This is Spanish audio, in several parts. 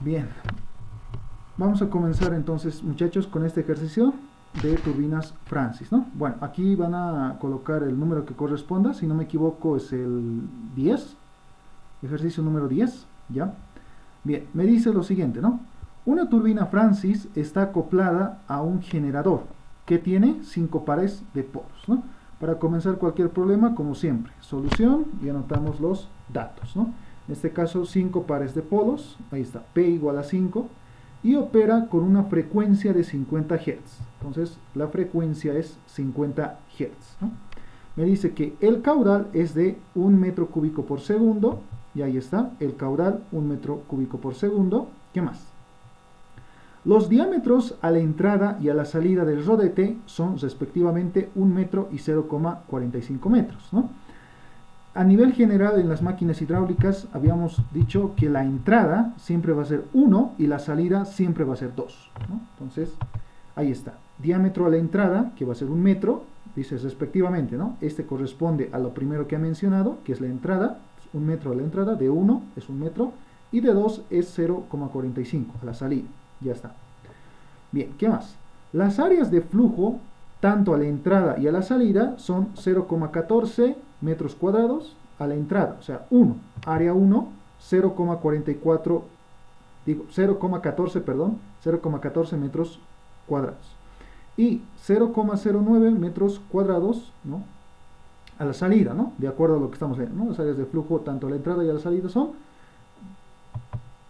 Bien, vamos a comenzar entonces, muchachos, con este ejercicio de turbinas Francis, ¿no? Bueno, aquí van a colocar el número que corresponda, si no me equivoco es el 10, ejercicio número 10, ¿ya? Bien, me dice lo siguiente, ¿no? Una turbina Francis está acoplada a un generador que tiene 5 pares de polos, ¿no? Para comenzar cualquier problema, como siempre, solución y anotamos los datos, ¿no? En este caso 5 pares de polos, ahí está, P igual a 5, y opera con una frecuencia de 50 Hz. Entonces la frecuencia es 50 Hz, ¿no? Me dice que el caudal es de 1 metro cúbico por segundo, y ahí está, el caudal 1 metro cúbico por segundo. ¿Qué más? Los diámetros a la entrada y a la salida del rodete son respectivamente 1 metro y 0,45 metros, ¿no? A nivel general en las máquinas hidráulicas habíamos dicho que la entrada siempre va a ser 1 y la salida siempre va a ser 2, ¿no? Entonces, ahí está. Diámetro a la entrada, que va a ser 1 metro, dice respectivamente, ¿no? Este corresponde a lo primero que ha mencionado, que es la entrada, 1 metro a la entrada, de 1 es 1 metro, y de 2 es 0,45 a la salida. Ya está. Bien, ¿qué más? Las áreas de flujo, tanto a la entrada y a la salida, son 0,14 metros cuadrados a la entrada, o sea, 1, área 1, 0,44, digo, 0,14, perdón, 0,14 metros cuadrados. Y 0,09 metros cuadrados, ¿no? A la salida, ¿no? De acuerdo a lo que estamos viendo, ¿no? Las áreas de flujo, tanto a la entrada y a la salida son,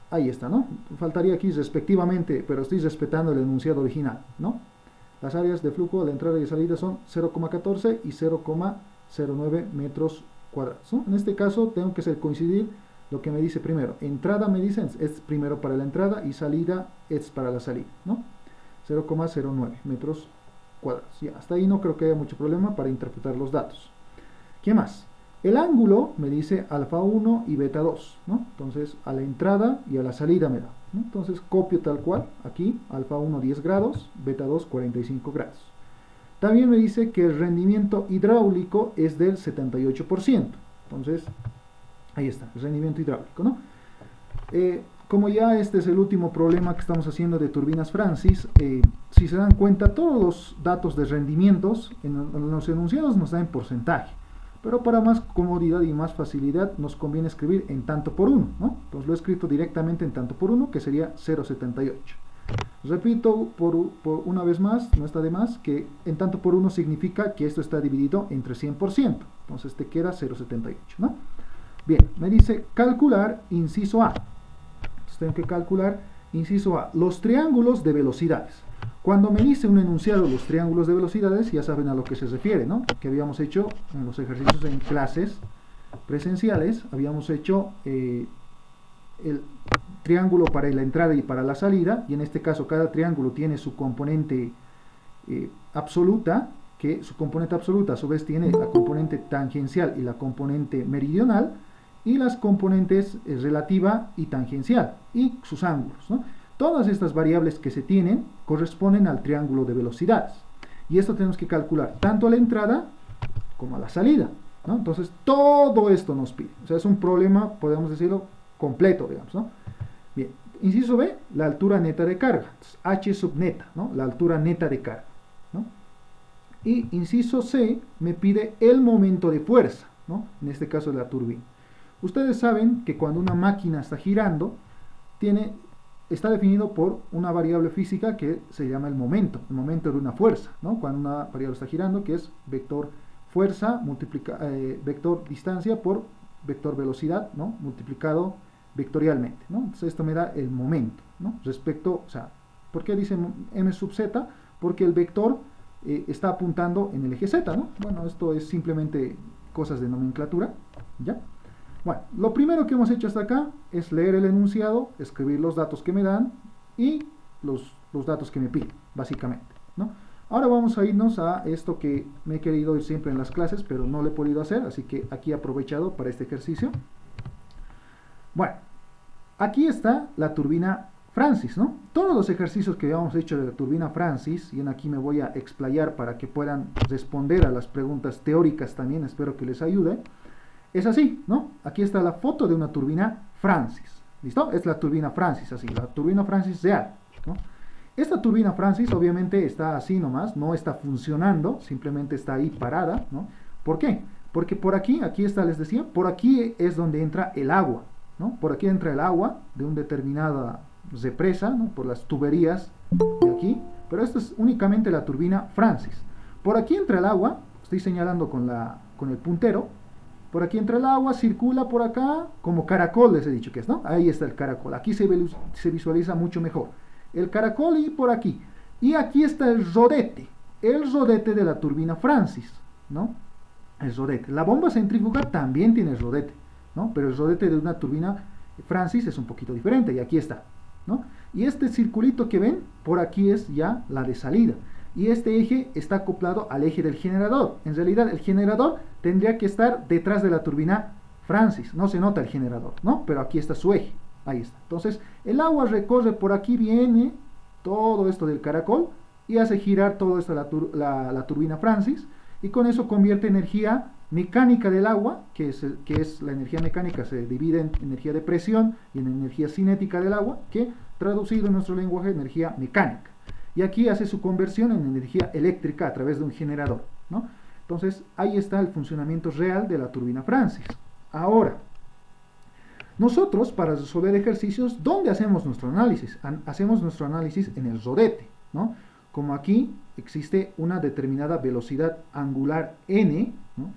ahí está, ¿no? Faltaría aquí respectivamente, pero estoy respetando el enunciado original, ¿no? Las áreas de flujo de entrada y salida son 0,14 y 0,09 metros cuadrados, ¿no? En este caso tengo que coincidir lo que me dice primero. Entrada me dicen es primero para la entrada y salida es para la salida, ¿no? 0,09 metros cuadrados. Ya, hasta ahí no creo que haya mucho problema para interpretar los datos. ¿Qué más? El ángulo me dice alfa 1 y beta 2, ¿no? Entonces a la entrada y a la salida me da, ¿no? Entonces copio tal cual, aquí alfa 1 10 grados, beta 2 45 grados. También me dice que el rendimiento hidráulico es del 78%. Entonces, ahí está, el rendimiento hidráulico, ¿no? Como ya este es el último problema que estamos haciendo de turbinas Francis, si se dan cuenta, todos los datos de rendimientos en los enunciados nos dan en porcentaje. Pero para más comodidad y más facilidad nos conviene escribir en tanto por 1, ¿no? Entonces lo he escrito directamente en tanto por 1, que sería 0,78. Repito por una vez más, no está de más, que en tanto por 1 significa que esto está dividido entre 100%. Entonces te queda 0,78, ¿no? Bien, me dice calcular inciso A. Entonces tengo que calcular inciso A, los triángulos de velocidades. Cuando me dice un enunciado los triángulos de velocidades, ya saben a lo que se refiere, ¿no? Que habíamos hecho en los ejercicios en clases presenciales, habíamos hecho el triángulo para la entrada y para la salida, y en este caso cada triángulo tiene su componente absoluta, que su componente absoluta a su vez tiene la componente tangencial y la componente meridional, y las componentes relativa y tangencial, y sus ángulos, ¿no? Todas estas variables que se tienen corresponden al triángulo de velocidades. Y esto tenemos que calcular tanto a la entrada como a la salida, ¿no? Entonces todo esto nos pide. O sea, es un problema, podemos decirlo, completo, digamos, ¿no? Bien, inciso B, la altura neta de carga. Entonces, H sub neta, ¿no? La altura neta de carga, ¿no? Y inciso C me pide el momento de fuerza, ¿no? En este caso de la turbina. Ustedes saben que cuando una máquina está girando, está definido por una variable física que se llama el momento de una fuerza, ¿no? Cuando una variable está girando, que es vector fuerza, vector distancia por vector velocidad, ¿no? Multiplicado vectorialmente, ¿no? Entonces esto me da el momento, ¿no? Respecto, o sea, ¿por qué dice m sub z? Porque el vector está apuntando en el eje z, ¿no? Bueno, esto es simplemente cosas de nomenclatura, ¿ya? Bueno, lo primero que hemos hecho hasta acá es leer el enunciado, escribir los datos que me dan y los datos que me piden, básicamente, ¿no? Ahora vamos a irnos a esto que me he querido ir siempre en las clases, pero no lo he podido hacer, así que aquí he aprovechado para este ejercicio. Bueno, aquí está la turbina Francis, ¿no? Todos los ejercicios que habíamos hecho de la turbina Francis, y aquí me voy a explayar para que puedan responder a las preguntas teóricas también, espero que les ayude. Es así, ¿no? Aquí está la foto de una turbina Francis, ¿Listo? Es la turbina Francis, así, la turbina Francis real, ¿no? Esta turbina Francis obviamente está así nomás, no está funcionando, simplemente está ahí parada, ¿no? ¿Por qué? Porque por aquí, aquí está, les decía, por aquí es donde entra el agua, ¿no? Por aquí entra el agua de una determinada represa, ¿no? Por las tuberías de aquí, pero esto es únicamente la turbina Francis. Por aquí entra el agua, estoy señalando con el puntero, por aquí entra el agua, circula por acá, como caracol les he dicho que es, ¿no? Ahí está el caracol, aquí se visualiza mucho mejor. El caracol y por aquí. Y aquí está el rodete de la turbina Francis, ¿no? El rodete. La bomba centrífuga también tiene rodete, ¿no? Pero el rodete de una turbina Francis es un poquito diferente, y aquí está, ¿no? Y este circulito que ven, por aquí es ya la de salida. Y este eje está acoplado al eje del generador. En realidad el generador tendría que estar detrás de la turbina Francis. No se nota el generador, ¿no? Pero aquí está su eje. Ahí está. Entonces el agua recorre por aquí, viene todo esto del caracol y hace girar todo esto la turbina Francis. Y con eso convierte energía mecánica del agua, que es la energía mecánica, se divide en energía de presión y en energía cinética del agua, que traducido en nuestro lenguaje, energía mecánica. Y aquí hace su conversión en energía eléctrica a través de un generador, ¿no? Entonces, ahí está el funcionamiento real de la turbina Francis. Ahora, nosotros, para resolver ejercicios, ¿dónde hacemos nuestro análisis? Hacemos nuestro análisis en el rodete, ¿no? Como aquí existe una determinada velocidad angular n, ¿no?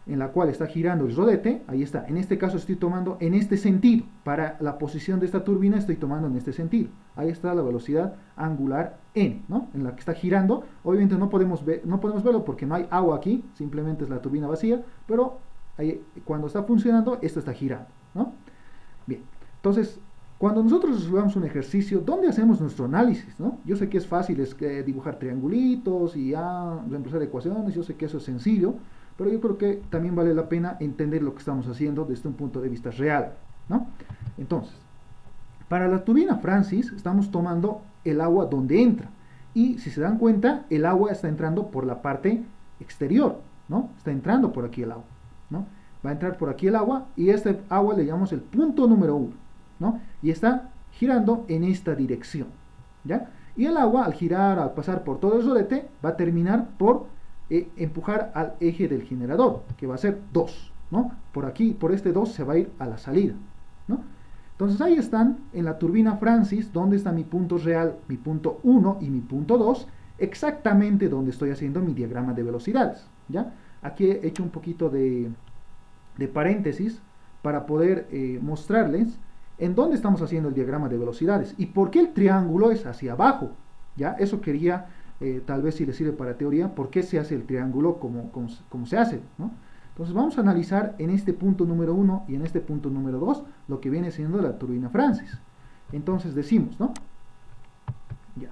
En la cual está girando el rodete, ahí está. En este caso estoy tomando en este sentido. Para la posición de esta turbina estoy tomando en este sentido. Ahí está la velocidad angular n, ¿no? En la que está girando. Obviamente no podemos verlo porque no hay agua aquí, simplemente es la turbina vacía, pero ahí, cuando está funcionando, esto está girando, ¿no? Bien, entonces, cuando nosotros resolvamos un ejercicio, ¿dónde hacemos nuestro análisis, no? Yo sé que es fácil dibujar triangulitos y ya reemplazar ecuaciones, yo sé que eso es sencillo, pero yo creo que también vale la pena entender lo que estamos haciendo desde un punto de vista real, ¿no? Entonces, para la turbina Francis estamos tomando el agua donde entra, y si se dan cuenta, el agua está entrando por la parte exterior, ¿no? Está entrando por aquí el agua, ¿no? Va a entrar por aquí el agua, y este agua le llamamos el punto número 1, ¿no? Y está girando en esta dirección, ¿ya? Y el agua, al girar, al pasar por todo el rodete, va a terminar por empujar al eje del generador, que va a ser 2, ¿no? Por aquí, por este 2 se va a ir a la salida, ¿no? Entonces ahí están, en la turbina Francis, donde está mi punto real, mi punto 1 y mi punto 2, exactamente donde estoy haciendo mi diagrama de velocidades, ¿ya? Aquí he hecho un poquito de paréntesis para poder mostrarles en dónde estamos haciendo el diagrama de velocidades y por qué el triángulo es hacia abajo, ¿ya? Eso quería, tal vez si les sirve para teoría, por qué se hace el triángulo como se hace, ¿no? Entonces vamos a analizar en este punto número 1 y en este punto número 2 lo que viene siendo la turbina Francis. Entonces decimos, ¿no? Ya.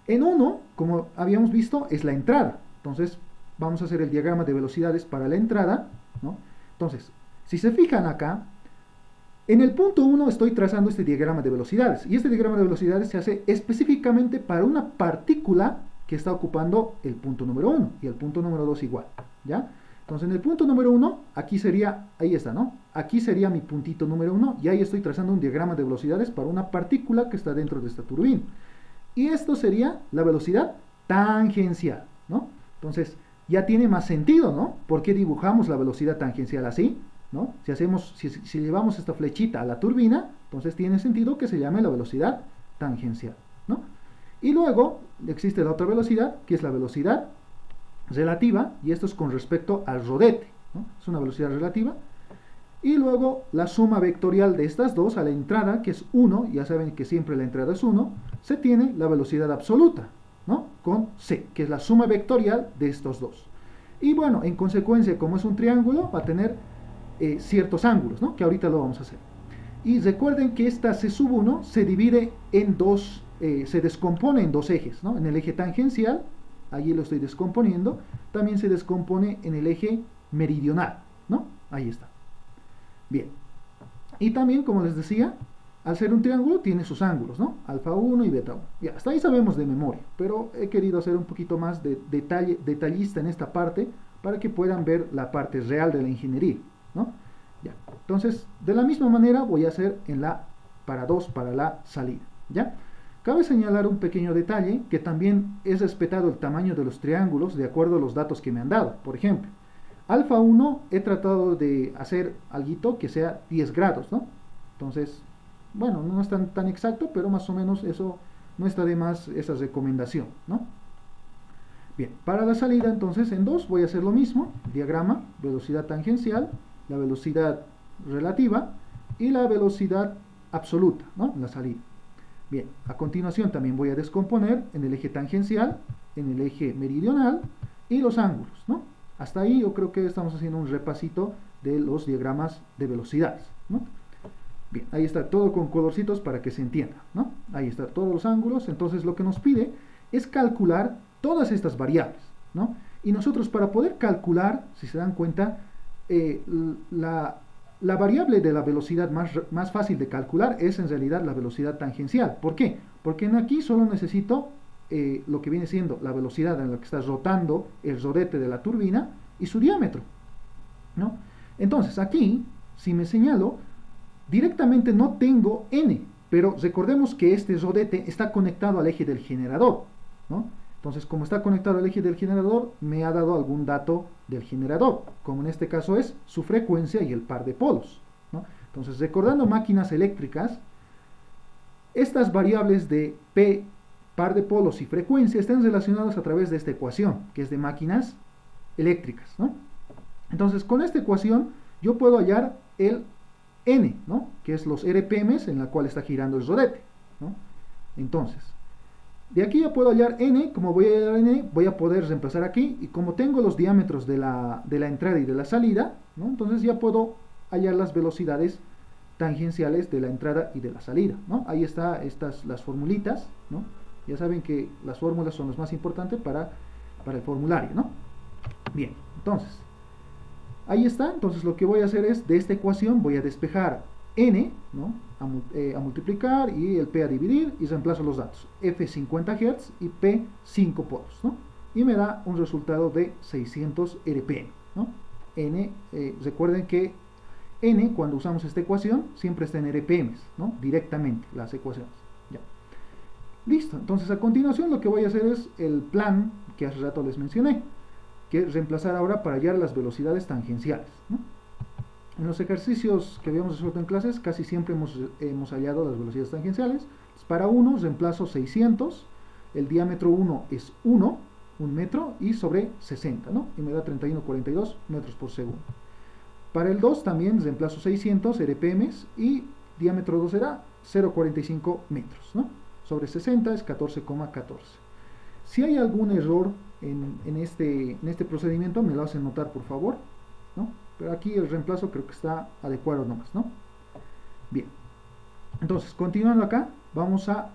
En 1, como habíamos visto, es la entrada. Entonces vamos a hacer el diagrama de velocidades para la entrada, ¿no? Entonces, si se fijan acá, en el punto 1 estoy trazando este diagrama de velocidades, y este diagrama de velocidades se hace específicamente para una partícula que está ocupando el punto número 1 y el punto número 2 igual, ¿ya? Entonces en el punto número 1, aquí sería, ahí está, ¿no? Aquí sería mi puntito número 1 y ahí estoy trazando un diagrama de velocidades para una partícula que está dentro de esta turbina. Y esto sería la velocidad tangencial, ¿no? Entonces ya tiene más sentido, ¿no? ¿Por qué dibujamos la velocidad tangencial así? ¿No? Si llevamos esta flechita a la turbina, entonces tiene sentido que se llame la velocidad tangencial, ¿no? Y luego existe la otra velocidad, que es la velocidad relativa, y esto es con respecto al rodete, ¿no? Es una velocidad relativa. Y luego la suma vectorial de estas dos a la entrada, que es 1, ya saben que siempre la entrada es 1, se tiene la velocidad absoluta, ¿no? Con c, que es la suma vectorial de estos dos. Y bueno, en consecuencia, como es un triángulo, va a tener ciertos ángulos, ¿no? Que ahorita lo vamos a hacer. Y recuerden que esta C1 se divide en dos, se descompone en dos ejes, ¿no? En el eje tangencial, allí lo estoy descomponiendo, también se descompone en el eje meridional, ¿no? Ahí está. Bien. Y también, como les decía, al ser un triángulo tiene sus ángulos, ¿no? Alfa 1 y beta 1. Ya, hasta ahí sabemos de memoria, pero he querido hacer un poquito más de detallista en esta parte para que puedan ver la parte real de la ingeniería, ¿no? Ya. Entonces, de la misma manera voy a hacer en la para 2 para la salida, ¿ya? Cabe señalar un pequeño detalle, que también es respetado el tamaño de los triángulos de acuerdo a los datos que me han dado. Por ejemplo, alfa 1 he tratado de hacer algo que sea 10 grados, ¿no? Entonces, bueno, no es tan exacto, pero más o menos eso no está de más, esa recomendación, ¿no? Bien, para la salida entonces en 2 voy a hacer lo mismo, diagrama, velocidad tangencial, la velocidad relativa y la velocidad absoluta, ¿no? La salida. Bien, a continuación también voy a descomponer en el eje tangencial, en el eje meridional y los ángulos, ¿no? Hasta ahí yo creo que estamos haciendo un repasito de los diagramas de velocidades, ¿no? Bien, ahí está todo con colorcitos para que se entienda, ¿no? Ahí están todos los ángulos. Entonces lo que nos pide es calcular todas estas variables, ¿no? Y nosotros, para poder calcular, si se dan cuenta, la variable de la velocidad más fácil de calcular es en realidad la velocidad tangencial. ¿Por qué? Porque aquí solo necesito lo que viene siendo la velocidad en la que está rotando el rodete de la turbina y su diámetro, ¿no? Entonces aquí, si me señalo, directamente no tengo n, pero recordemos que este rodete está conectado al eje del generador, ¿no? Entonces, como está conectado al eje del generador, me ha dado algún dato del generador, como en este caso es su frecuencia y el par de polos, ¿no? Entonces, recordando máquinas eléctricas, estas variables de P, par de polos y frecuencia están relacionadas a través de esta ecuación, que es de máquinas eléctricas, ¿no? Entonces, con esta ecuación yo puedo hallar el N, ¿no? Que es los RPMs en la cual está girando el rodete, ¿no? Entonces, de aquí ya puedo hallar N. Como voy a hallar N, voy a poder reemplazar aquí, y como tengo los diámetros de la entrada y de la salida, ¿no? Entonces ya puedo hallar las velocidades tangenciales de la entrada y de la salida, ¿no? Ahí están las formulitas, ¿no? Ya saben que las fórmulas son las más importantes para el formulario, ¿no? Bien, entonces ahí está. Entonces lo que voy a hacer es, de esta ecuación voy a despejar N, ¿no? A multiplicar y el P a dividir, y reemplazo los datos, F 50 Hz y P 5 polos, ¿no? Y me da un resultado de 600 RPM, ¿no? N, recuerden que N, cuando usamos esta ecuación, siempre está en RPMs, ¿no? Directamente, las ecuaciones. Ya. Listo. Entonces, a continuación lo que voy a hacer es el plan que hace rato les mencioné, que es reemplazar ahora para hallar las velocidades tangenciales, ¿no? En los ejercicios que habíamos resuelto en clases, casi siempre hemos hallado las velocidades tangenciales. Entonces, para 1 reemplazo 600, el diámetro 1 es 1 metro, y sobre 60, ¿no? Y me da 31,42 metros por segundo. Para el 2 también reemplazo 600 RPMs, y diámetro 2 será 0,45 metros, ¿no? Sobre 60 es 14,14. Si hay algún error en este procedimiento, me lo hacen notar, por favor, ¿no? Pero aquí el reemplazo creo que está adecuado nomás, ¿no? Bien. Entonces, continuando acá, vamos a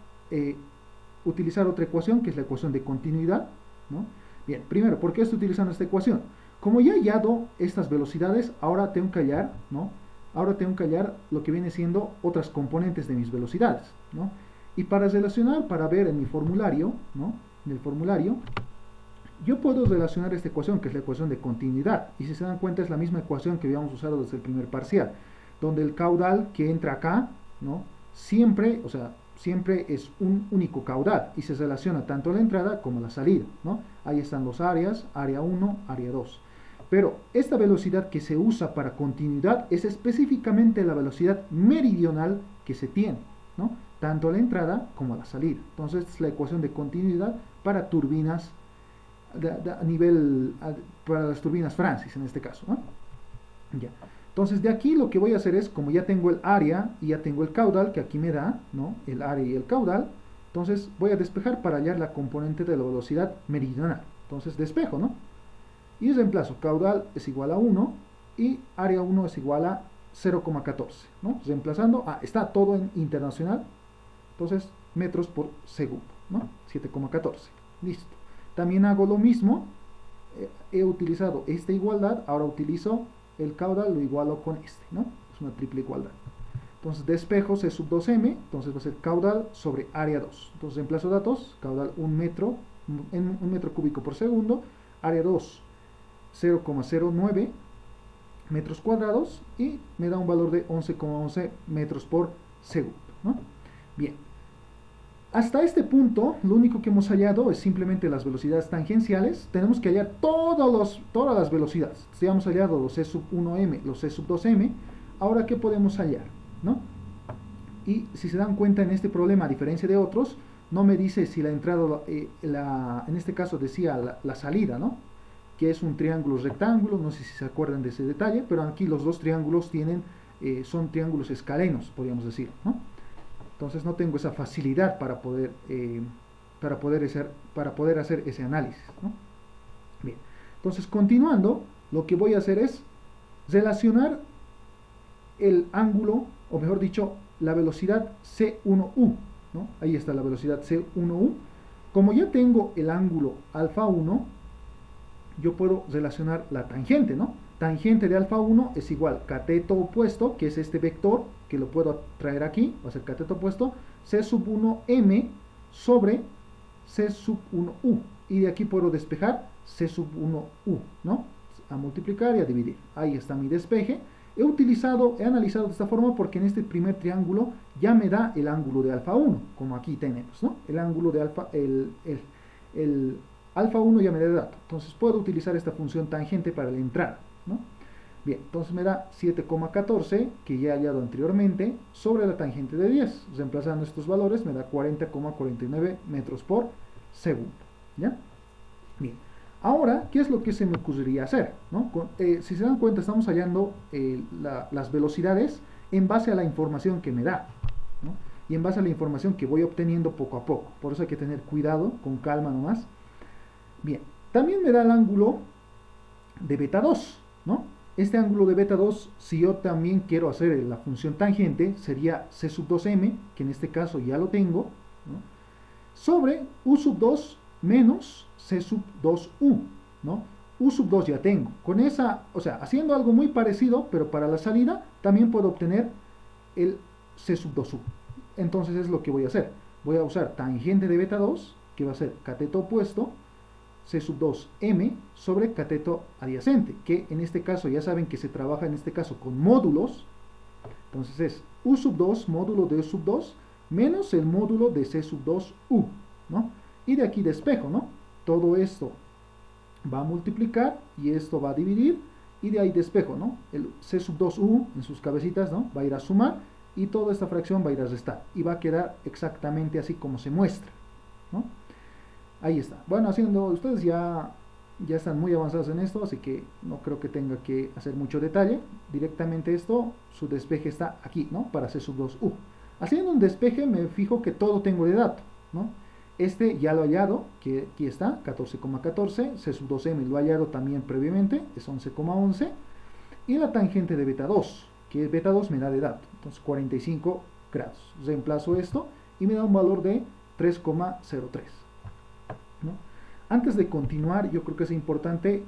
utilizar otra ecuación, que es la ecuación de continuidad, ¿no? Bien, primero, ¿por qué estoy utilizando esta ecuación? Como ya he hallado estas velocidades, ahora tengo que hallar, ¿no? Ahora tengo que hallar lo que viene siendo otras componentes de mis velocidades, ¿no? Y para relacionar, para ver en mi formulario, ¿no? En el formulario, yo puedo relacionar esta ecuación, que es la ecuación de continuidad, y si se dan cuenta es la misma ecuación que habíamos usado desde el primer parcial, donde el caudal que entra acá, ¿no? Siempre es un único caudal, y se relaciona tanto la entrada como la salida, ¿no? Ahí están los áreas, área 1, área 2. Pero esta velocidad que se usa para continuidad es específicamente la velocidad meridional que se tiene, ¿no? Tanto la entrada como la salida. Entonces es la ecuación de continuidad para turbinas para las turbinas Francis en este caso, ¿no? Ya. Entonces de aquí lo que voy a hacer es, como ya tengo el área y ya tengo el caudal que aquí me da, ¿no? El área y el caudal, entonces voy a despejar para hallar la componente de la velocidad meridional. Entonces despejo, ¿no? Y reemplazo, caudal es igual a 1 y área 1 es igual a 0,14, ¿no? Reemplazando, está todo en internacional, entonces metros por segundo, ¿no? 7,14, listo. También hago lo mismo, he utilizado esta igualdad, ahora utilizo el caudal, lo igualo con este, ¿no? Es una triple igualdad. Entonces despejo C sub 2m, entonces va a ser caudal sobre área 2. Entonces reemplazo datos, caudal 1 metro, en 1 metro cúbico por segundo, área 2 0,09 metros cuadrados, y me da un valor de 11,11 metros por segundo. ¿no? Bien. Hasta este punto, lo único que hemos hallado es simplemente las velocidades tangenciales. Tenemos que hallar todas las velocidades. Si hemos hallado los C sub 1m, los C sub 2m, ahora ¿qué podemos hallar? ¿No? Y si se dan cuenta en este problema, a diferencia de otros, no me dice si la entrada, en este caso decía la salida, ¿no? Que es un triángulo rectángulo, no sé si se acuerdan de ese detalle, pero aquí los dos triángulos son triángulos escalenos, podríamos decir, ¿no? Entonces no tengo esa facilidad para poder hacer ese análisis, ¿no? Bien, entonces continuando, lo que voy a hacer es relacionar el ángulo, o mejor dicho, la velocidad C1U, ¿no? Ahí está la velocidad C1U. Como ya tengo el ángulo alfa 1, yo puedo relacionar la tangente, ¿no? Tangente de alfa 1 es igual cateto opuesto, que es este vector, que lo puedo traer aquí, va a ser cateto opuesto, C sub 1m sobre C sub 1u. Y de aquí puedo despejar C sub 1u, ¿no? A multiplicar y a dividir. Ahí está mi despeje. He analizado de esta forma porque en este primer triángulo ya me da el ángulo de alfa 1, como aquí tenemos, ¿no? El ángulo de alfa, el alfa 1 ya me da dato. Entonces puedo utilizar esta función tangente para la entrada, ¿no? Bien, entonces me da 7,14, que ya he hallado anteriormente, sobre la tangente de 10. Reemplazando estos valores me da 40,49 metros por segundo, ¿ya? Bien, ahora, ¿qué es lo que se me ocurriría hacer? ¿No? Si se dan cuenta, estamos hallando las velocidades en base a la información que me da, ¿no? Y en base a la información que voy obteniendo poco a poco. Por eso hay que tener cuidado, con calma nomás. Bien, también me da el ángulo de beta 2, ¿no? Este ángulo de beta 2, si yo también quiero hacer la función tangente, sería C sub 2m, que en este caso ya lo tengo, ¿no? Sobre U sub 2 menos C sub 2u, ¿no? U sub 2 ya tengo. Con esa, o sea, haciendo algo muy parecido, pero para la salida, también puedo obtener el C sub 2u. Entonces es lo que voy a hacer. Voy a usar tangente de beta 2, que va a ser cateto opuesto, C sub 2m sobre cateto adyacente, que en este caso ya saben que se trabaja en este caso con módulos. Entonces es U sub 2 módulo de U sub 2 menos el módulo de C sub 2u, ¿no? Y de aquí despejo, ¿no? Todo esto va a multiplicar y esto va a dividir y de ahí despejo, ¿no? El C sub 2u en sus cabecitas, ¿no? Va a ir a sumar y toda esta fracción va a ir a restar y va a quedar exactamente así como se muestra, ¿no? Ahí está. Bueno, ustedes ya están muy avanzados en esto, así que no creo que tenga que hacer mucho detalle. Directamente esto, su despeje está aquí, ¿no? Para C sub 2u. Haciendo un despeje me fijo que todo tengo de dato, ¿no? Este ya lo he hallado, que aquí está, 14,14. C sub 2m lo he hallado también previamente, es 11,11. Y la tangente de beta 2, que beta 2 me da de dato, entonces 45 grados. Reemplazo esto y me da un valor de 3,03. ¿no? Antes de continuar, yo creo que es importante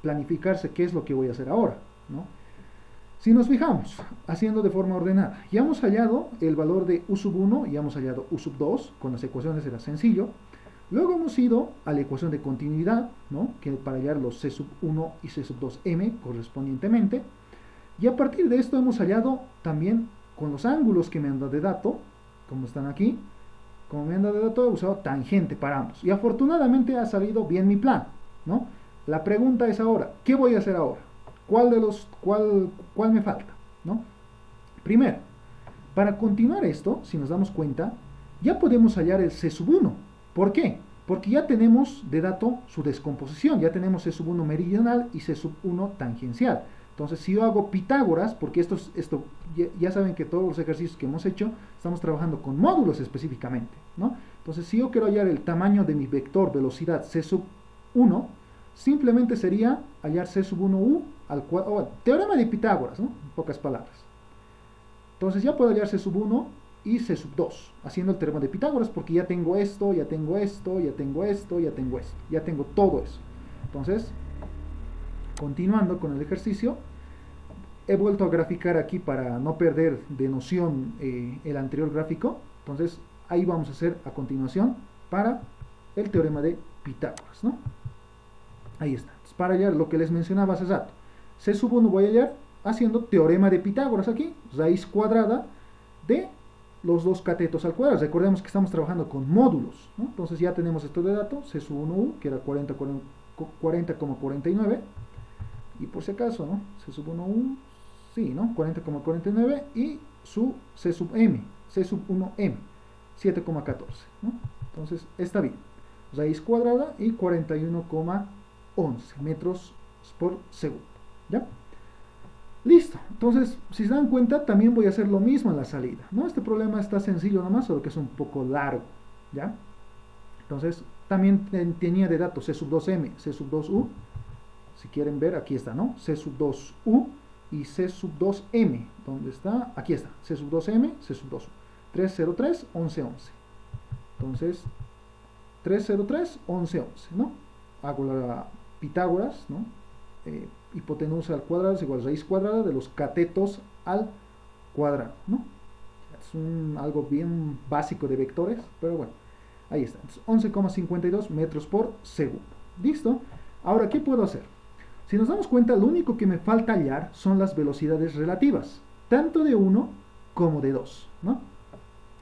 planificarse qué es lo que voy a hacer ahora, ¿no? Si nos fijamos, haciendo de forma ordenada, ya hemos hallado el valor de U sub 1, ya hemos hallado U sub 2, con las ecuaciones era sencillo. Luego hemos ido a la ecuación de continuidad, ¿no? Que para hallar los C sub 1 y C sub 2m correspondientemente. Y a partir de esto hemos hallado también con los ángulos que me han dado de dato, como están aquí, como me han dado de dato he usado tangente para ambos. Y afortunadamente ha salido bien mi plan, ¿no? La pregunta es ahora, ¿qué voy a hacer ahora? ¿Cuál me falta? ¿No? Primero, para continuar esto, si nos damos cuenta, ya podemos hallar el C sub 1. ¿Por qué? Porque ya tenemos de dato su descomposición, ya tenemos C sub 1 meridional y C sub 1 tangencial. Entonces, si yo hago Pitágoras, porque esto ya saben que todos los ejercicios que hemos hecho, estamos trabajando con módulos específicamente, ¿no? Entonces, si yo quiero hallar el tamaño de mi vector velocidad C sub 1, simplemente sería hallar C sub 1u al cuadrado, teorema de Pitágoras, ¿no? En pocas palabras. Entonces, ya puedo hallar C sub 1 y C sub 2, haciendo el teorema de Pitágoras, porque ya tengo esto, ya tengo esto, ya tengo esto, ya tengo esto, ya tengo todo eso. Entonces, continuando con el ejercicio, he vuelto a graficar aquí para no perder de noción el anterior gráfico. Entonces, ahí vamos a hacer a continuación para el teorema de Pitágoras, ¿no? Ahí está. Entonces, para hallar lo que les mencionaba hace rato, C sub 1 voy a hallar haciendo teorema de Pitágoras aquí, raíz cuadrada de los dos catetos al cuadrado. Recordemos que estamos trabajando con módulos, ¿no? Entonces ya tenemos esto de datos, C sub 1U, que era 40,49, y por si acaso, ¿no? C sub 1U, sí, ¿no? 40,49, y su C sub M, C sub 1M, 7,14, ¿no? Entonces está bien. Raíz cuadrada y 41,11 metros por segundo, ¿ya? Listo. Entonces, si se dan cuenta, también voy a hacer lo mismo en la salida, ¿no? Este problema está sencillo nomás, solo que es un poco largo, ¿ya? Entonces, también tenía de datos C sub 2M, C sub 2U. Si quieren ver, aquí está, ¿no? C sub 2U y C sub 2M. ¿Dónde está? Aquí está. C sub 2M, C sub 2U. 303, 11, 11. Entonces, 303, 11, 11, ¿no? Hago la Pitágoras, ¿no? Hipotenusa al cuadrado es igual a raíz cuadrada de los catetos al cuadrado, ¿no? Es algo bien básico de vectores, pero bueno, ahí está. 11,52 metros por segundo. ¿Listo? Ahora, ¿qué puedo hacer? Si nos damos cuenta, lo único que me falta hallar son las velocidades relativas, tanto de 1 como de 2, ¿no?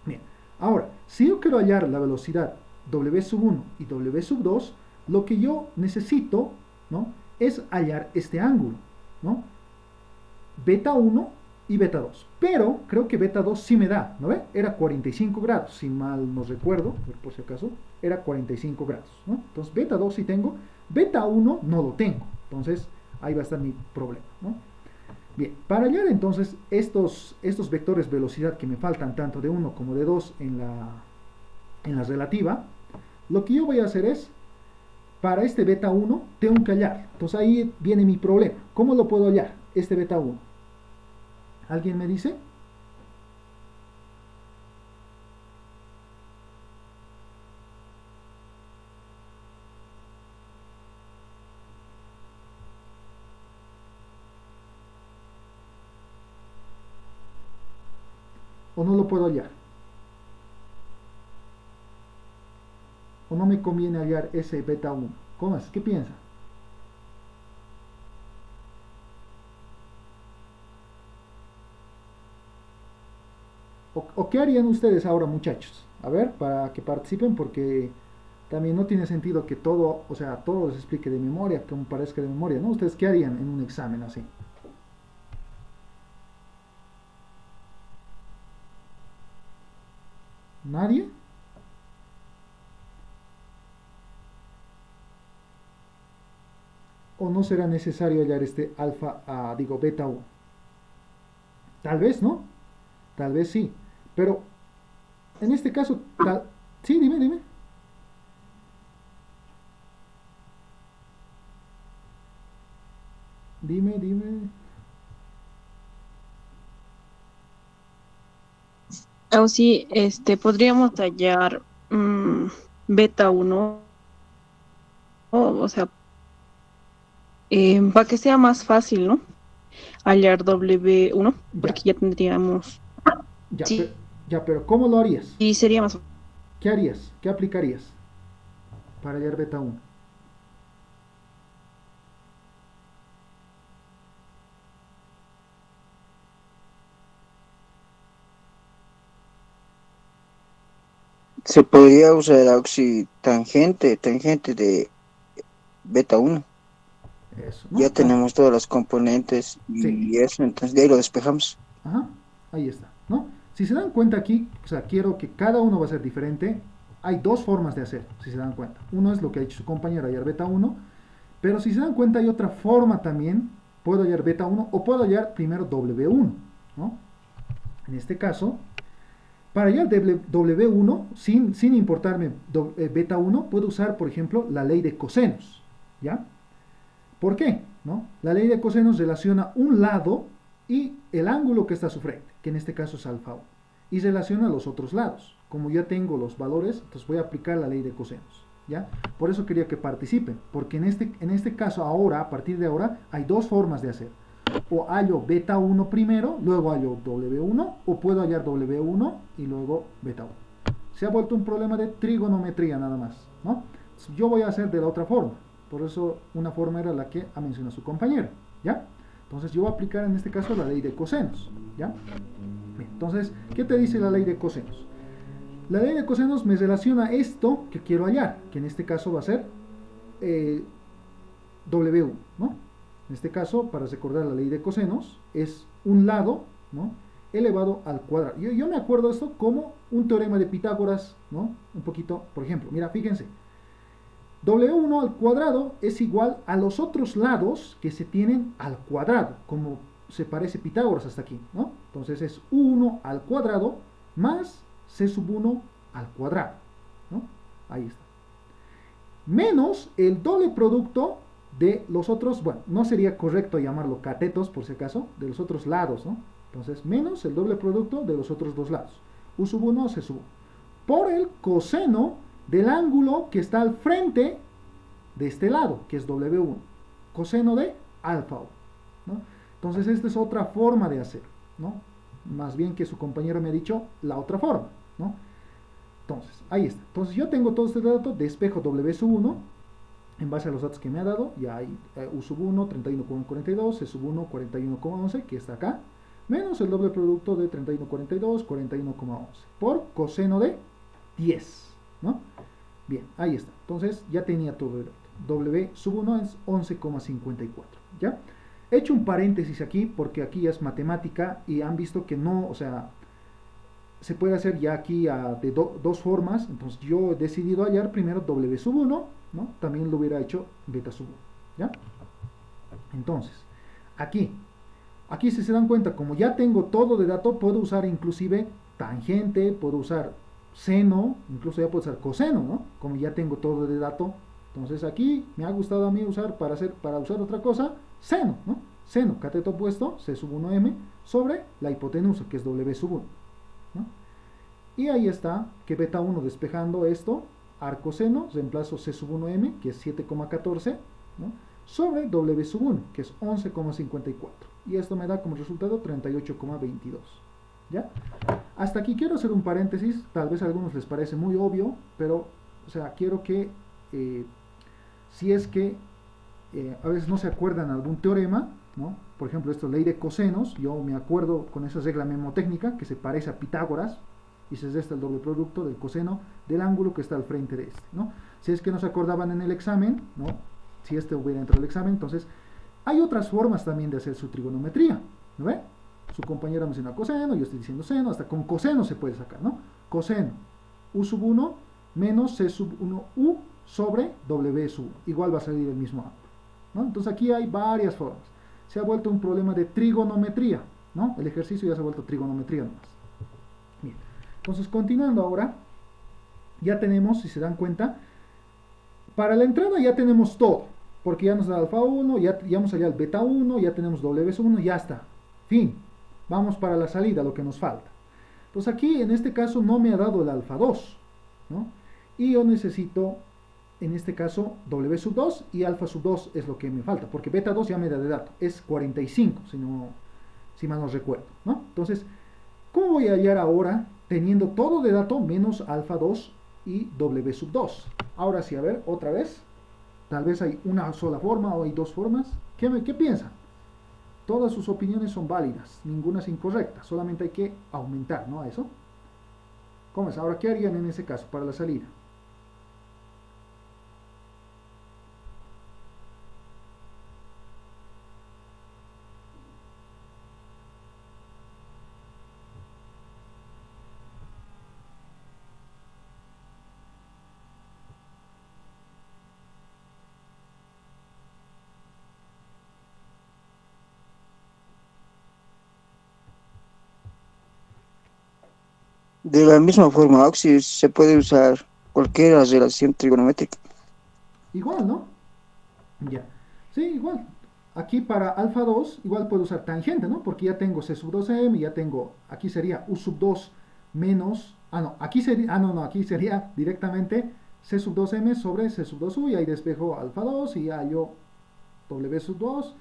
Bien, ahora, si yo quiero hallar la velocidad W sub 1 y W sub 2, lo que yo necesito, ¿no?, es hallar este ángulo, ¿no? Beta 1 y beta 2. Pero creo que beta 2 sí me da, ¿no ve? Era 45 grados, si mal no recuerdo, por si acaso, era 45 grados, ¿no? Entonces beta 2 sí tengo, beta 1 no lo tengo. Entonces ahí va a estar mi problema, ¿no? Bien, para hallar entonces estos vectores velocidad que me faltan tanto de 1 como de 2 en la relativa, lo que yo voy a hacer es, para este beta 1 tengo que hallar. Entonces ahí viene mi problema. ¿Cómo lo puedo hallar? Este beta 1. ¿Alguien me dice? ¿O no lo puedo hallar? ¿O no me conviene hallar ese beta 1? ¿Cómo es? ¿Qué piensa? ¿O qué harían ustedes ahora, muchachos? A ver, para que participen, porque también no tiene sentido que todo, o sea, todo les explique de memoria, como parezca de memoria, ¿no? ¿Ustedes qué harían en un examen así? ¿Nadie? ¿O no será necesario hallar este alfa, digo, beta 1? Tal vez, ¿no? Tal vez sí. Pero en este caso, sí, dime, dime. Dime, dime. O sí, podríamos hallar beta 1, o sea, para que sea más fácil, ¿no? Hallar W1, porque Ya, ya tendríamos, ya, sí, ya, pero ¿cómo lo harías? sí sería más. ¿Qué harías? ¿Qué aplicarías para hallar beta 1? Se podría usar tangente de beta 1. Eso, Ya ¿no? tenemos todos los componentes Sí, y eso, entonces de ahí lo despejamos. ajá, ahí está, ¿no? Si se dan cuenta aquí, o sea, quiero que cada uno va a ser diferente. Hay dos formas de hacer, si se dan cuenta. Uno es lo que ha dicho su compañero, hallar beta 1, pero si se dan cuenta hay otra forma también. Puedo hallar beta 1 o puedo hallar primero W1, ¿no? En este caso, para hallar W1, sin importarme beta 1, puedo usar, por ejemplo, la ley de cosenos, ¿ya? ¿Por qué? ¿No? La ley de cosenos relaciona un lado y el ángulo que está a su frente, que en este caso es alfa 1, y relaciona los otros lados. Como ya tengo los valores, entonces voy a aplicar la ley de cosenos, ¿ya? Por eso quería que participen, porque en este caso ahora, a partir de ahora, hay dos formas de hacer. O hallo beta 1 primero, luego hallo W1, o puedo hallar W1 y luego beta 1. Se ha vuelto un problema de trigonometría nada más, ¿no? Yo voy a hacer de la otra forma. Por eso una forma era la que ha mencionado su compañero, ¿ya? Entonces yo voy a aplicar en este caso la ley de cosenos, ¿ya? Bien, entonces, ¿qué te dice la ley de cosenos? La ley de cosenos me relaciona esto que quiero hallar, que en este caso va a ser W1, ¿no? En este caso, para recordar la ley de cosenos, es un lado, ¿no?, elevado al cuadrado. Yo me acuerdo de esto como un teorema de Pitágoras, ¿no? Un poquito, por ejemplo, mira, fíjense, W1 al cuadrado es igual a los otros lados que se tienen al cuadrado, como se parece Pitágoras hasta aquí, ¿no? Entonces es U1 al cuadrado más C sub 1 al cuadrado, ¿no? Ahí está. Menos el doble producto de los otros, bueno, no sería correcto llamarlo catetos por si acaso, de los otros lados, ¿no? Entonces, menos el doble producto de los otros dos lados. U sub 1, C sub 1. Por el coseno del ángulo que está al frente de este lado, que es W1. Coseno de alfa 1, ¿no? Entonces, esta es otra forma de hacer, ¿no? Más bien que su compañero me ha dicho la otra forma, ¿no? Entonces, ahí está. Entonces, yo tengo todo este dato, despejo W sub 1, en base a los datos que me ha dado, ya hay U sub 1, 31,42, C sub 1, 41,11, que está acá, menos el doble producto de 31,42, 41,11, por coseno de 10, ¿no? Bien, ahí está. Entonces, ya tenía todo el dato. W sub 1 es 11,54, ¿ya? He hecho un paréntesis aquí, porque aquí es matemática, y han visto que no, o sea, se puede hacer ya aquí de dos formas. Entonces yo he decidido hallar primero W sub 1, ¿no? También lo hubiera hecho beta sub 1, ¿ya? Entonces, aquí si se dan cuenta, como ya tengo todo de dato, puedo usar inclusive tangente, puedo usar seno, incluso ya puedo usar coseno, ¿no? Como ya tengo todo de dato. Entonces aquí me ha gustado a mí usar, para usar otra cosa, seno, ¿no? Seno, cateto opuesto, C sub 1m, sobre la hipotenusa, que es W sub 1, ¿no? Y ahí está, que beta 1 despejando esto, arcoseno, reemplazo C sub 1m, que es 7,14, ¿no?, sobre W sub 1, que es 11,54. Y esto me da como resultado 38,22. ¿Ya? Hasta aquí quiero hacer un paréntesis, tal vez a algunos les parece muy obvio, pero, o sea, quiero que, si es que a veces no se acuerdan algún teorema, ¿no? Por ejemplo, esto, ley de cosenos, yo me acuerdo con esa regla memotécnica que se parece a Pitágoras, y se resta el doble producto del coseno del ángulo que está al frente de este, ¿no? Si es que no se acordaban en el examen, ¿no?, si este hubiera entrado al examen, entonces hay otras formas también de hacer su trigonometría, ¿no ve? Su compañera menciona coseno, yo estoy diciendo seno, hasta con coseno se puede sacar, ¿no? Coseno, U sub 1 menos C sub 1U sobre W sub 1, igual va a salir el mismo ángulo, ¿no? Entonces aquí hay varias formas. Se ha vuelto un problema de trigonometría, ¿no? El ejercicio ya se ha vuelto trigonometría nomás. Bien. Entonces, continuando ahora, ya tenemos, si se dan cuenta, para la entrada ya tenemos todo, porque ya nos da alfa 1, ya hemos allá el beta 1, ya tenemos W sub 1, ya está. Fin. Vamos para la salida, lo que nos falta. Entonces aquí, en este caso, no me ha dado el alfa 2, ¿no? Y yo necesito, en este caso, W sub 2 y alfa sub 2 es lo que me falta, porque beta 2 ya me da de dato, es 45, si mal no recuerdo, ¿no? Entonces, ¿cómo voy a hallar ahora, teniendo todo de dato menos alfa 2 y W sub 2? Ahora sí, a ver, otra vez. Tal vez hay una sola forma o hay dos formas. ¿Qué piensan? Todas sus opiniones son válidas, ninguna es incorrecta, solamente hay que aumentar, ¿no?, a eso. ¿Cómo es? Ahora, ¿qué harían en ese caso para la salida? De la misma forma, Oxy, se puede usar cualquier relación trigonométrica. Igual, ¿no? Ya. Sí, igual. Aquí para alfa 2, igual puedo usar tangente, ¿no? Porque ya tengo C sub 2m, ya tengo, aquí sería U sub 2 menos, aquí sería directamente C sub 2m sobre C sub 2u, y ahí despejo alfa 2, y ya yo W sub 2.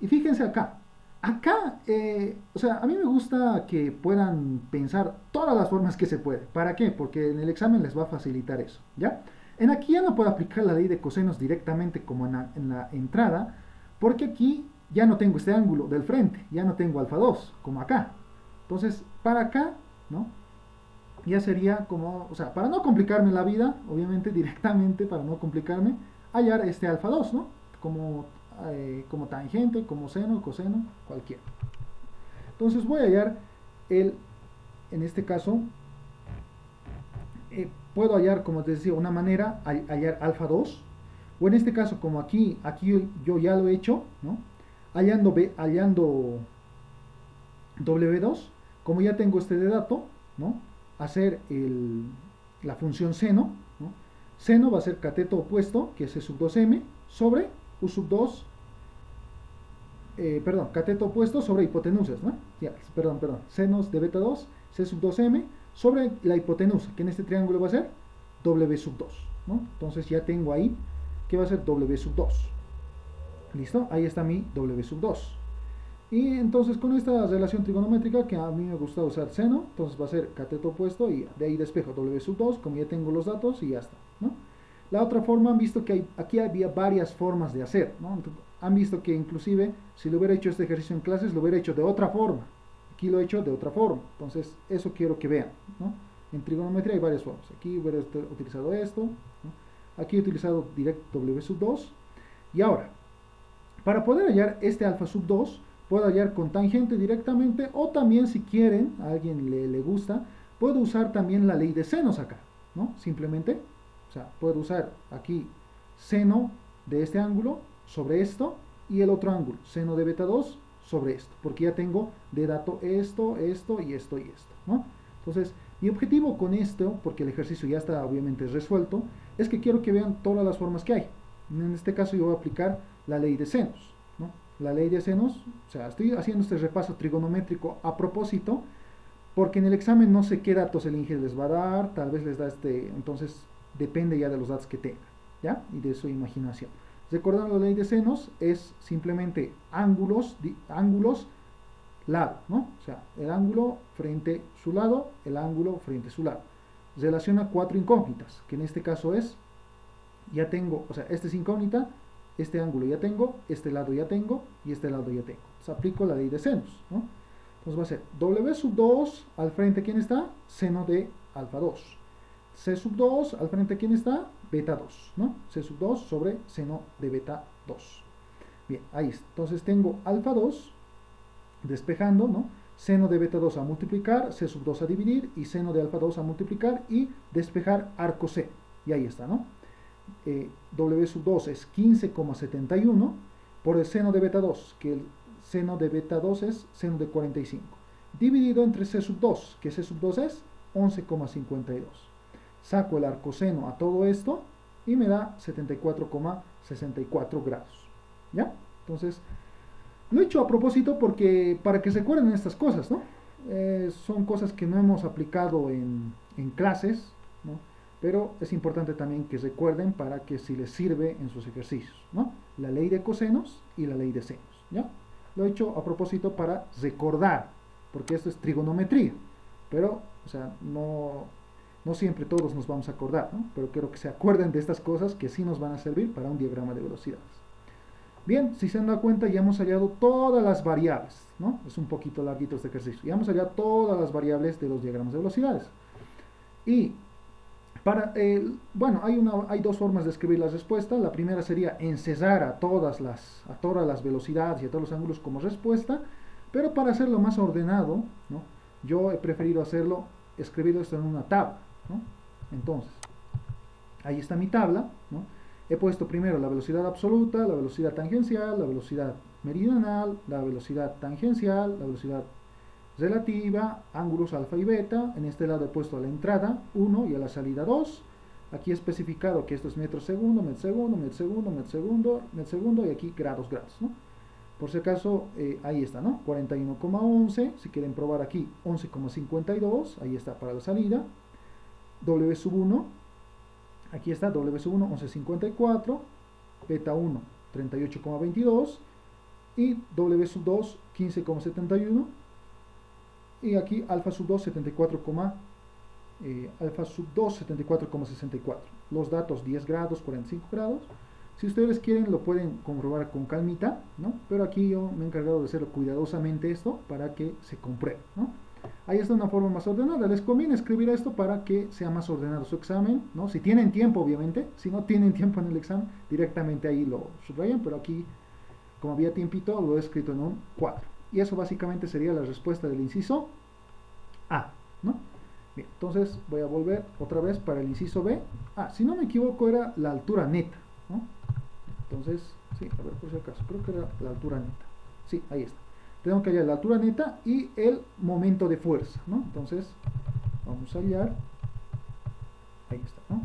Y fíjense acá, o sea, a mí me gusta que puedan pensar todas las formas que se puede. ¿Para qué? Porque en el examen les va a facilitar eso, ¿ya? Aquí ya no puedo aplicar la ley de cosenos directamente como en la entrada, porque aquí ya no tengo este ángulo del frente, ya no tengo alfa 2, como acá. Entonces, para acá, ¿no? Ya sería como, o sea, para no complicarme la vida, obviamente directamente, para no complicarme, hallar este alfa 2, ¿no? Como tangente, como seno, coseno, cualquiera. Entonces voy a hallar en este caso, puedo hallar, como te decía, una manera, hallar alfa 2, o en este caso, como aquí yo ya lo he hecho, ¿no? Hallando W2, como ya tengo este de dato, ¿no? Hacer la función seno, ¿no? Seno va a ser cateto opuesto, que es C sub 2m, sobre U sub 2, cateto opuesto sobre hipotenusas, ¿no? Ya, perdón, senos de beta 2, C sub 2m, sobre la hipotenusa, que en este triángulo va a ser W sub 2, ¿no? Entonces ya tengo ahí que va a ser W sub 2. ¿Listo? Ahí está mi W sub 2. Y entonces con esta relación trigonométrica que a mí me gusta usar seno, entonces va a ser cateto opuesto y de ahí despejo W sub 2, como ya tengo los datos y ya está, ¿no? La otra forma, han visto que aquí había varias formas de hacer, ¿no? Han visto que inclusive si lo hubiera hecho este ejercicio en clases, lo hubiera hecho de otra forma. Aquí lo he hecho de otra forma. Entonces eso quiero que vean, ¿no? En trigonometría hay varias formas. Aquí hubiera utilizado esto, ¿no? Aquí he utilizado directo W sub 2. Y ahora, para poder hallar este alfa sub 2, puedo hallar con tangente directamente, o también si quieren, a alguien le gusta, puedo usar también la ley de senos acá, ¿no? Simplemente, o sea, puedo usar aquí seno de este ángulo sobre esto, y el otro ángulo, seno de beta 2 sobre esto, porque ya tengo de dato esto, esto y esto y esto, ¿no? Entonces, mi objetivo con esto, porque el ejercicio ya está obviamente resuelto, es que quiero que vean todas las formas que hay. En este caso yo voy a aplicar la ley de senos, ¿no? La ley de senos, o sea, estoy haciendo este repaso trigonométrico a propósito, porque en el examen no sé qué datos el INGE les va a dar, tal vez les da entonces depende ya de los datos que tenga, ¿ya? Y de su imaginación. Recordando la ley de senos, es simplemente ángulos, lado, ¿no? O sea, el ángulo frente su lado, el ángulo frente su lado. Relaciona cuatro incógnitas, que en este caso es, ya tengo, o sea, este es incógnita, este ángulo ya tengo, este lado ya tengo y este lado ya tengo. Entonces aplico la ley de senos, ¿no? Entonces va a ser W sub 2 al frente, ¿quién está? Seno de alfa 2. C sub 2 al frente, ¿quién está? Beta 2, ¿no? C sub 2 sobre seno de beta 2. Bien, ahí está. Entonces tengo alfa 2 despejando, ¿no? Seno de beta 2 a multiplicar, C sub 2 a dividir y seno de alfa 2 a multiplicar y despejar arco C. Y ahí está, ¿no? W sub 2 es 15,71 por el seno de beta 2, que el seno de beta 2 es seno de 45, dividido entre C sub 2, que C sub 2 es 11,52. Saco el arcoseno a todo esto y me da 74,64 grados. ¿Ya? Entonces, lo he hecho a propósito porque para que se acuerden estas cosas, ¿no? Son cosas que no hemos aplicado en clases, ¿no? Pero es importante también que recuerden para que si les sirve en sus ejercicios, ¿no? La ley de cosenos y la ley de senos, ¿ya? Lo he hecho a propósito para recordar, porque esto es trigonometría, pero, o sea, no siempre todos nos vamos a acordar, ¿no? Pero quiero que se acuerden de estas cosas que sí nos van a servir para un diagrama de velocidades. Bien, si se han dado cuenta, ya hemos hallado todas las variables, ¿no? Es un poquito larguito este ejercicio. Ya hemos hallado todas las variables de los diagramas de velocidades. Y bueno, hay dos formas de escribir la respuesta. La primera sería encerrar a todas las velocidades y a todos los ángulos como respuesta, pero para hacerlo más ordenado, ¿no? Yo he preferido escribirlo esto en una tabla, ¿no? Entonces, ahí está mi tabla, ¿no? He puesto primero la velocidad absoluta, la velocidad tangencial, la velocidad meridional, la velocidad tangencial, la velocidad relativa, ángulos alfa y beta. En este lado he puesto a la entrada 1 y a la salida 2. Aquí he especificado que esto es metro segundo, metro segundo, metro segundo, metro segundo, metro segundo y aquí grados, ¿no? Por si acaso, ahí está, ¿no? 41,11. Si quieren probar aquí, 11,52. Ahí está para la salida. W sub 1. Aquí está W sub 1, 11,54. Beta 1, 38,22. Y W sub 2, 15,71. Y aquí alfa sub 2, 74,64. Los datos 10 grados, 45 grados. Si ustedes quieren lo pueden comprobar con calmita, ¿no? Pero aquí yo me he encargado de hacerlo cuidadosamente esto para que se compruebe, ¿no? Ahí está una forma más ordenada. Les conviene escribir esto para que sea más ordenado su examen, ¿no? Si tienen tiempo, obviamente. Si no tienen tiempo en el examen, directamente ahí lo subrayan, pero aquí, como había tiempito, lo he escrito en un cuadro. Y eso básicamente sería la respuesta del inciso A, ¿no? Bien, entonces voy a volver otra vez para el inciso B. Si no me equivoco era la altura neta, ¿no? Entonces, sí, a ver por si acaso, creo que era la altura neta. Sí, ahí está. Tenemos que hallar la altura neta y el momento de fuerza, ¿no? Entonces, vamos a hallar, ahí está, ¿no?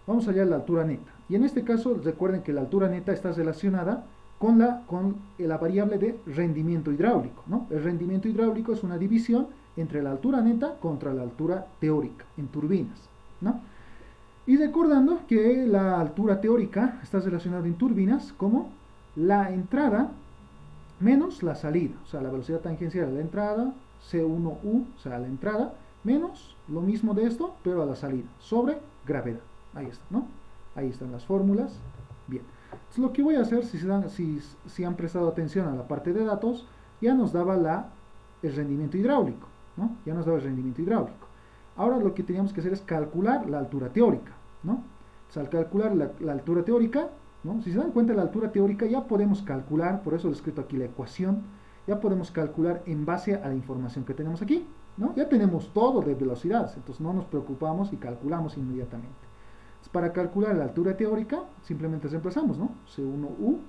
Vamos a hallar la altura neta. Y en este caso, recuerden que la altura neta está relacionada con la variable de rendimiento hidráulico, ¿no? El rendimiento hidráulico es una división entre la altura neta contra la altura teórica en turbinas, ¿no? Y recordando que la altura teórica está relacionada en turbinas como la entrada menos la salida, o sea, la velocidad tangencial a la entrada, C1U, o sea, a la entrada, menos lo mismo de esto, pero a la salida, sobre gravedad. Ahí está, ¿no? Ahí están las fórmulas. Bien. Entonces, lo que voy a hacer, si han prestado atención a la parte de datos, ya nos daba el rendimiento hidráulico, ¿no? Ya nos daba el rendimiento hidráulico. Ahora lo que teníamos que hacer es calcular la altura teórica, ¿no? Entonces, al calcular la altura teórica, ¿no? Si se dan cuenta, la altura teórica ya podemos calcular, por eso he escrito aquí la ecuación, ya podemos calcular en base a la información que tenemos aquí, ¿no? Ya tenemos todo de velocidades, entonces no nos preocupamos y calculamos inmediatamente. Entonces, para calcular la altura teórica, simplemente reemplazamos, ¿no? C1U,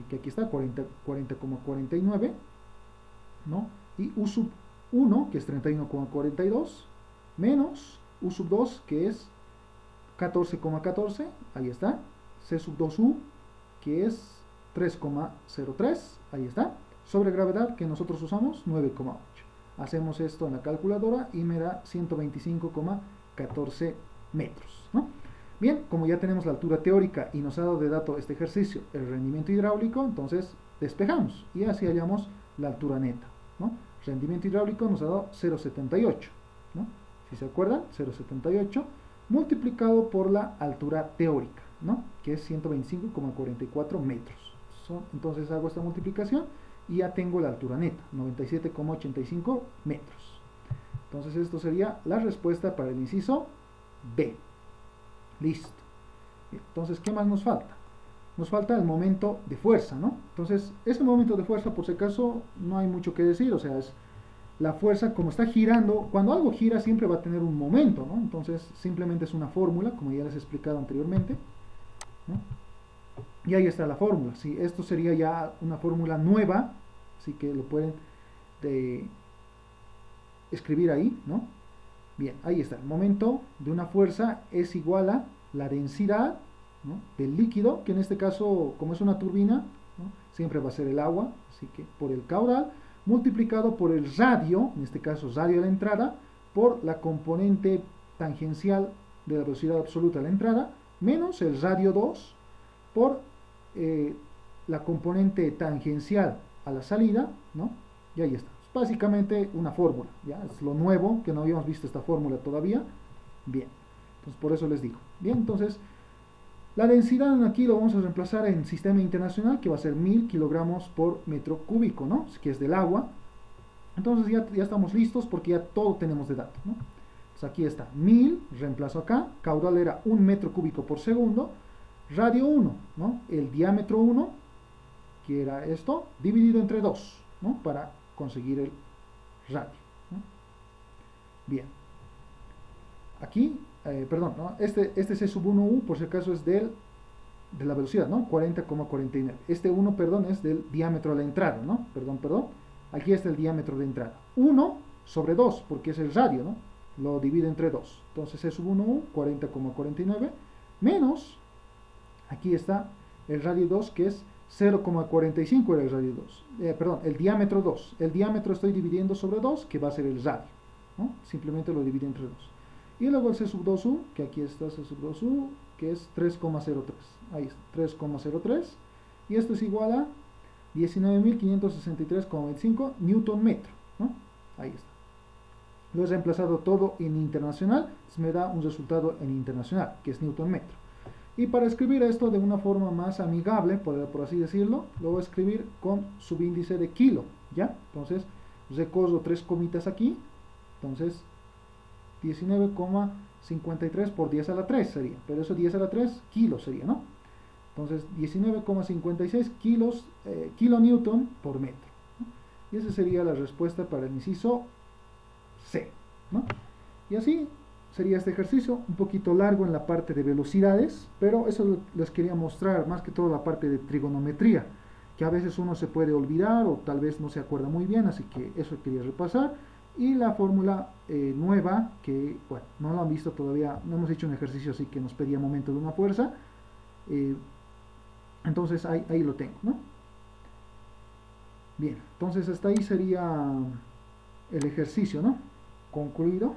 que aquí está, 40,49, ¿no? Y U sub 1, que es 31,42, menos U sub 2, que es 14,14, ahí está, C sub 2U, que es 3,03, ahí está, sobre gravedad que nosotros usamos 9,8. Hacemos esto en la calculadora y me da 125,14 metros, ¿no? Bien, como ya tenemos la altura teórica y nos ha dado de dato este ejercicio el rendimiento hidráulico, entonces despejamos y así hallamos la altura neta, ¿no? Rendimiento hidráulico nos ha dado 0,78, ¿no? Si se acuerdan, 0,78 multiplicado por la altura teórica, ¿no? Que es 125,44 metros. Entonces hago esta multiplicación y ya tengo la altura neta, 97,85 metros. Entonces esto sería la respuesta para el inciso B. Listo. Entonces, ¿qué más nos falta? Nos falta el momento de fuerza, ¿no? Entonces, ese momento de fuerza, por si acaso, no hay mucho que decir, o sea, es la fuerza como está girando. Cuando algo gira siempre va a tener un momento, ¿no? Entonces, simplemente es una fórmula, como ya les he explicado anteriormente, ¿no? Y ahí está la fórmula. ¿Sí? Esto sería ya una fórmula nueva, así que lo pueden escribir ahí, ¿no? Bien, ahí está. El momento de una fuerza es igual a la densidad, ¿no?, del líquido, que en este caso, como es una turbina, ¿no?, siempre va a ser el agua, así que por el caudal, multiplicado por el radio, en este caso radio a la entrada, por la componente tangencial de la velocidad absoluta a la entrada, menos el radio 2 por la componente tangencial a la salida, ¿no? Y ahí está. Es básicamente una fórmula, ¿ya? Es lo nuevo, que no habíamos visto esta fórmula todavía. Bien, entonces por eso les digo. Bien, entonces, la densidad aquí lo vamos a reemplazar en sistema internacional, que va a ser 1000 kilogramos por metro cúbico, ¿no? Que es del agua. Entonces ya estamos listos porque ya todo tenemos de datos, ¿no? Entonces aquí está, 1000, reemplazo acá, caudal era 1 metro cúbico por segundo, radio 1, ¿no? El diámetro 1, que era esto, dividido entre 2, ¿no? Para conseguir el radio, ¿no? Bien. Aquí, perdón, ¿no? Este C sub 1U, por si acaso, es de la velocidad, ¿no? 40,49. Este 1, perdón, es del diámetro a la entrada, ¿no? Perdón. Aquí está el diámetro de entrada. 1 sobre 2, porque es el radio, ¿no? Lo divide entre 2. Entonces C sub 1U, 40,49, menos, aquí está el radio 2, que es 0,45 era el radio 2. Perdón, el diámetro 2. El diámetro estoy dividiendo sobre 2, que va a ser el radio, ¿no? Simplemente lo divide entre 2. Y luego el C sub 2U, que aquí está C sub 2U, que es 3,03. Ahí está, 3,03. Y esto es igual a 19.563,25 newton metro, ¿no? Ahí está. Lo he reemplazado todo en internacional, me da un resultado en internacional, que es newton metro. Y para escribir esto de una forma más amigable, por así decirlo, lo voy a escribir con subíndice de kilo, ¿ya? Entonces, recorro 3 comitas aquí, entonces 19,53 por 10 a la 3 sería, pero eso 10 a la 3 kilos sería, ¿no? Entonces 19,56 kilos, kilonewton por metro, ¿no? Y esa sería la respuesta para el inciso C, ¿no? Y así sería este ejercicio, un poquito largo en la parte de velocidades, pero eso les quería mostrar, más que todo la parte de trigonometría, que a veces uno se puede olvidar o tal vez no se acuerda muy bien, así que eso quería repasar. Y la fórmula nueva, que bueno, no lo han visto todavía, no hemos hecho un ejercicio así que nos pedía momento de una fuerza, eh, entonces ahí lo tengo, ¿no? Bien, entonces hasta ahí sería el ejercicio, ¿no? Concluido.